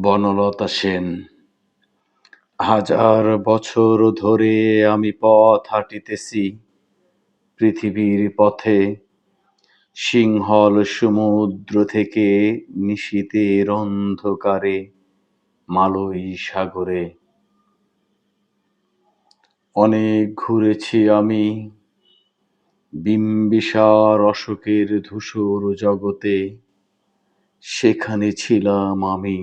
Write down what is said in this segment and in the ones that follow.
বনলতা সেন। হাজার বছর ধরে আমি পথ হাঁটিতেছি পৃথিবীর পথে, সিংহল সমুদ্র থেকে নিশীথের অন্ধকারে মালয় সাগরে। অনেক ঘুরেছি আমি বিম্বিসার অশোকের ধূসর জগতে, সেখানে ছিলাম আমি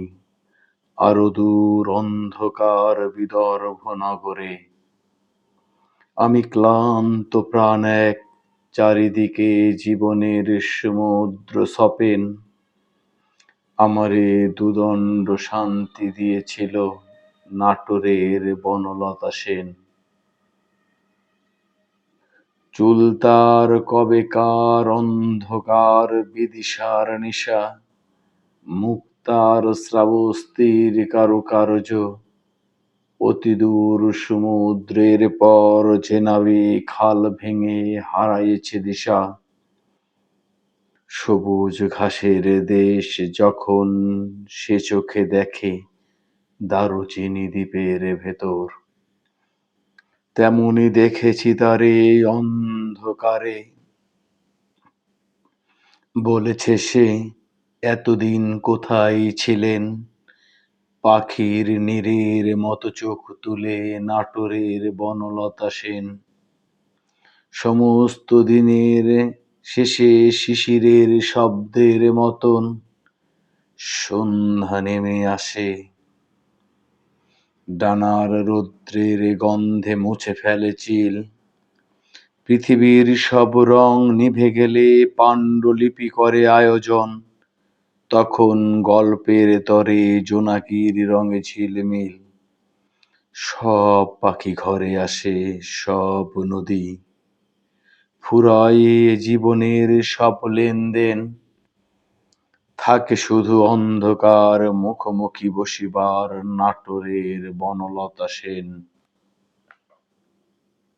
আরো দূর অন্ধকার বিদর্ভ নগরে। আমি ক্লান্ত প্রাণ এক, চারিদিকে জীবনের সমুদ্র সপেন, আমারে দুদণ্ড শান্তি দিয়েছিল নাটোরের বনলতা সেন। চুল তার কবেকার অন্ধকার বিদিশার নিশা, মুখ তার শ্রাবস্তির কারুকার্য, অতিদূর সমুদ্রের পর যে নাবিক হাল ভেঙে হারাইছে দিশা। সবুজ ঘাসের দেশ যখন সে চোখে দেখে দারুচিনি দ্বীপের ভেতর, তেমনি দেখেছি তারে অন্ধকারে। বলেছে সে, এতদিন কোথায় ছিলেন, পাখির নীড়ের মতো চোখ তুলে নাটোরের বনলতা সেন। সমস্ত দিনের শেষে শিশিরের শব্দের মতন সন্ধ্যা নেমে আসে, ডানার রৌদ্রের গন্ধে মুছে ফেলে চিল। পৃথিবীর সব রং নিভে গেলে পাণ্ডুলিপি করে আয়োজন, তখন গল্পের তরে জোনাকির রঙে ঝিলমিল। সব পাখি ঘরে আসে, সব নদী ফুরায়ে জীবনের সব লেনদেন, থাকে শুধু অন্ধকার মুখোমুখি বসিবার নাটোরের বনলতা সেন।